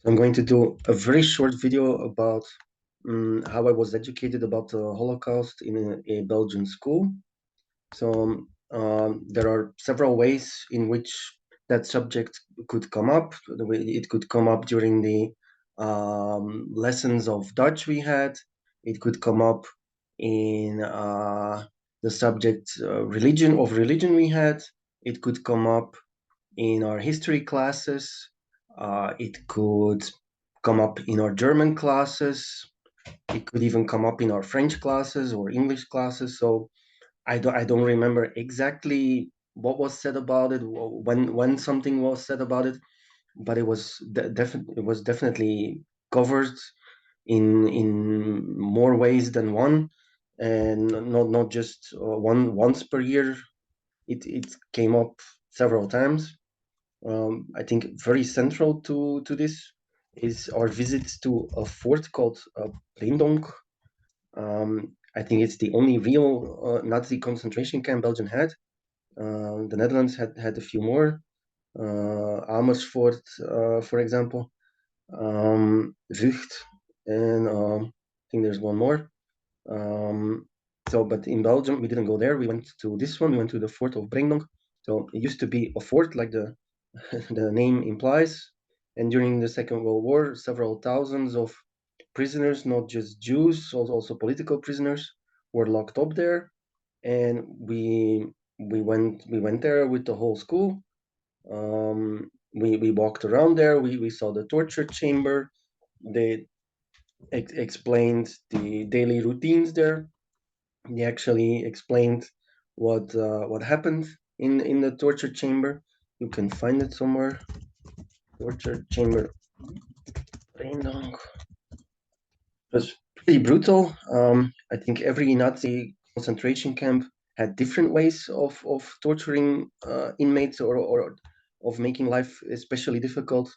I'm going to do a very short video about how I was educated about the Holocaust in a Belgian school. So there are several ways in which that subject could come up. It could come up during the lessons of Dutch we had. It could come up in the subject religion we had. It could come up in our history classes. It could come up in our German classes. It could even come up in our French classes or English classes. So I don't remember exactly what was said about it, when something was said about it, but it was definitely covered in more ways than one, and not just once per year. It came up several times. I think very central to this is our visits to a fort called Breendonk. I think it's the only real Nazi concentration camp Belgium had. The Netherlands had a few more, Amersfoort, for example, Vught, and I think there's one more. Um, but in Belgium, we didn't go there. We went to this one. We went to the fort of Breendonk. So it used to be a fort, like the the name implies. And during the Second World War, several thousands of prisoners, not just Jews, also political prisoners, were locked up there. And we went there with the whole school. We walked around there. We saw the torture chamber. They explained the daily routines there. They actually explained what happened in the torture chamber. You can find it somewhere. Torture chamber. It was pretty brutal. I think every Nazi concentration camp had different ways of torturing inmates, or of making life especially difficult.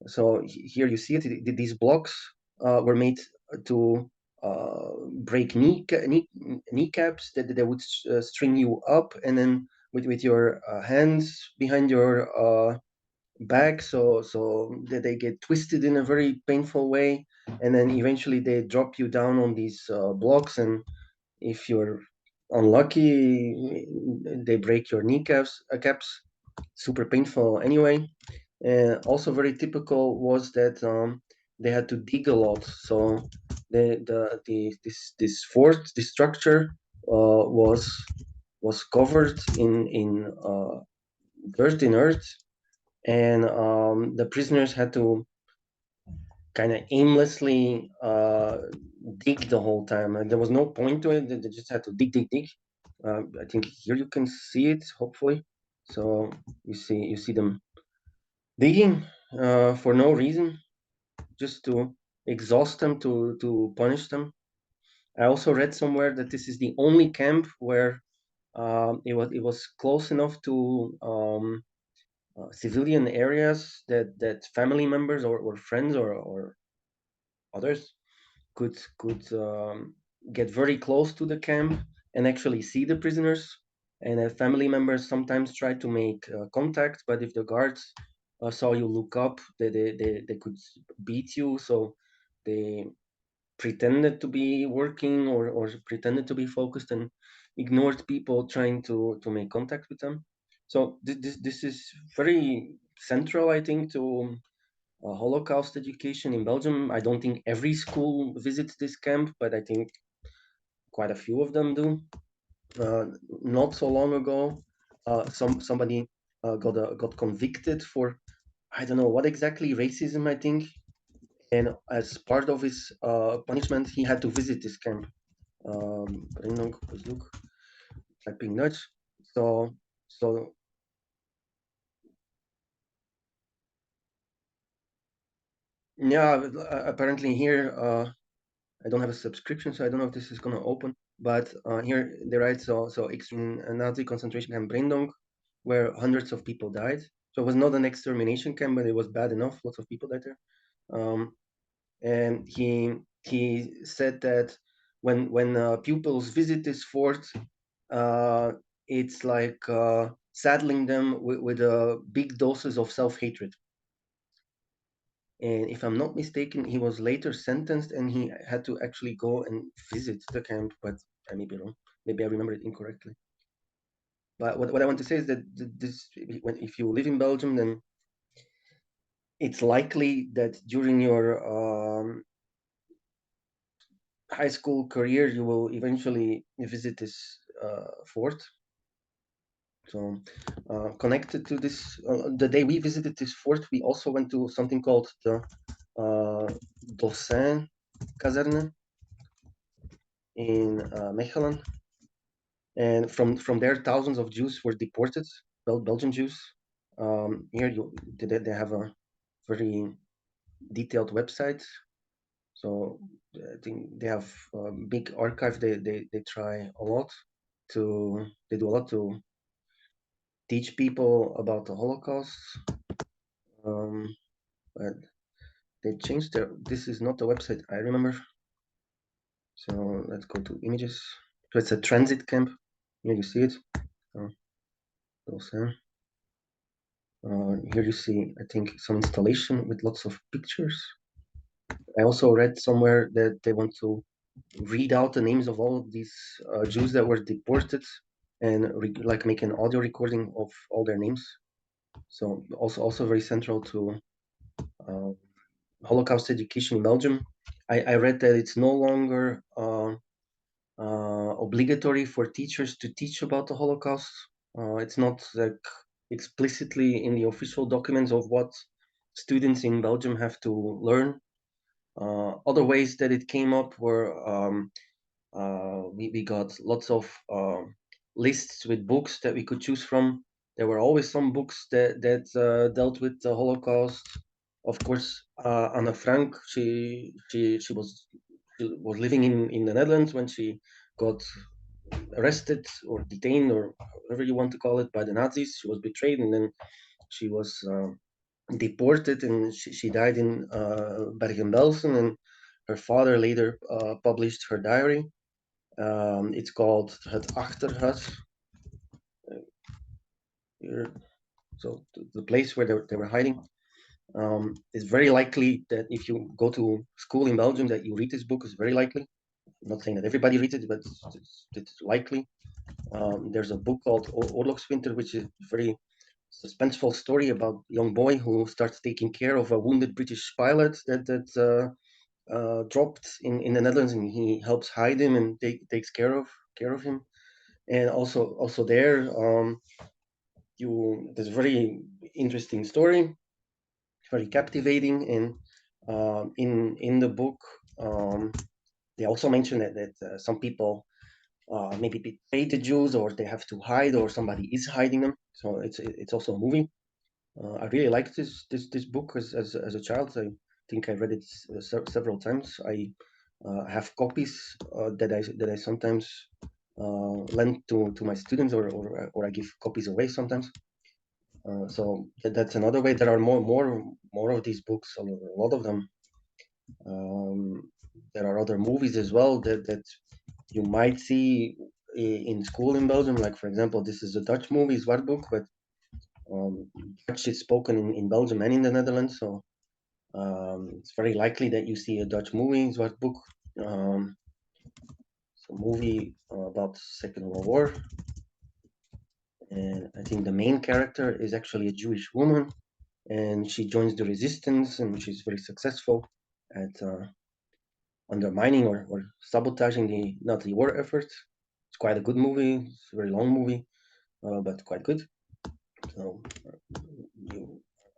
So here you see it. These blocks were made to break kneecaps. That they would string you up, and then with your hands behind your back, so that they get twisted in a very painful way, and then eventually they drop you down on these blocks, and if you're unlucky, they break your kneecaps caps. Super painful anyway. Also very typical was that they had to dig a lot. So this fort, this structure was covered in dirt, in earth, and the prisoners had to kind of aimlessly dig the whole time. Like, there was no point to it. They just had to dig. I think here you can see it, hopefully. So you see them digging for no reason, just to exhaust them, to punish them. I also read somewhere that this is the only camp where it was close enough to civilian areas that family members or friends or others could get very close to the camp and actually see the prisoners. And family members sometimes try to make contact, but if the guards saw you look up, they could beat you. So they pretended to be working, or pretended to be focused, and ignored people trying to make contact with them. So this is very central, I think, to Holocaust education in Belgium. I don't think every school visits this camp, but I think quite a few of them do. Uh, Not so long ago, somebody got convicted for, I don't know what exactly, racism, I think, and as part of his punishment, he had to visit this camp. Brandon, look, typing Dutch. So yeah, apparently here I don't have a subscription, so I don't know if this is gonna open. But here they write, so extreme Nazi concentration camp Breendonk, where hundreds of people died. So it was not an extermination camp, but it was bad enough. Lots of people died there. And he said that when pupils visit this fort, uh, it's like saddling them with big doses of self hatred. And if I'm not mistaken, he was later sentenced and he had to actually go and visit the camp. But I may be wrong. Maybe I remember it incorrectly. But what I want to say is that this, if you live in Belgium, then it's likely that during your high school career, you will eventually visit this fort. So, connected to this, the day we visited this fort, we also went to something called the Dolcin Kazerne in Mechelen, and from there, thousands of Jews were deported, Belgian Jews. Here, they have a very detailed website. So I think they have a big archive. They try a lot they do a lot to teach people about the Holocaust. Um, but they changed this is not the website I remember. So let's go to images. So it's a transit camp. Here you see it. Uh, here you see, I think, some installation with lots of pictures. I also read somewhere that they want to read out the names of all of these Jews that were deported and like make an audio recording of all their names. So also very central to uh, Holocaust education in Belgium. I read that it's no longer obligatory for teachers to teach about the Holocaust. It's not like explicitly in the official documents of what students in Belgium have to learn. Other ways that it came up were we got lots of lists with books that we could choose from. There were always some books that dealt with the Holocaust. Of course, Anne Frank, she was living in the Netherlands when she got arrested or detained or whatever you want to call it by the Nazis. She was betrayed and then she was deported and she died in Bergen-Belsen. And her father later published her diary. It's called Het Achterhuis. Here. So the place where they were hiding. It's very likely that if you go to school in Belgium that you read this book. Is very likely. I'm not saying that everybody reads it, but it's likely. There's a book called Oorlogswinter, which is a very suspenseful story about a young boy who starts taking care of a wounded British pilot that dropped in the Netherlands, and he helps hide him and takes care of him. And also there, there's a very interesting story, very captivating, and in the book, they also mention that some people maybe betray the Jews, or they have to hide, or somebody is hiding them. So it's also a movie. I really liked this book as a child. I think I read it several times. I have copies that I sometimes lend to my students, or I give copies away sometimes. So that's another way. There are more of these books, a lot of them. There are other movies as well that you might see in school in Belgium. Like for example, this is a Dutch movie, Zwartboek, but Dutch is spoken in Belgium and in the Netherlands. So it's very likely that you see a Dutch movie, Zwartboek. It's a movie about the Second World War, and I think the main character is actually a Jewish woman, and she joins the resistance, and she's very successful at undermining or sabotaging the Nazi war efforts. It's quite a good movie. It's a very long movie, but quite good. So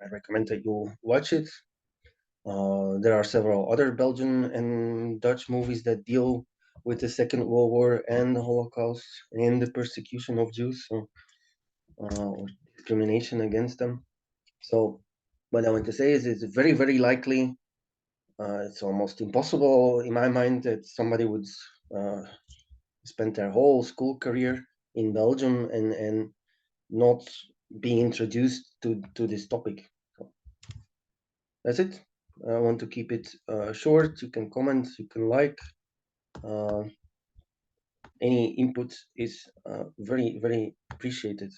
I recommend that you watch it. There are several other Belgian and Dutch movies that deal with the Second World War and the Holocaust and the persecution of Jews, or discrimination against them. So, what I want to say is, it's very, very likely. It's almost impossible in my mind that somebody would uh, spend their whole school career in Belgium and not be introduced to this topic. So that's it. I want to keep it short. You can comment, you can like. Uh, any input is very, very appreciated.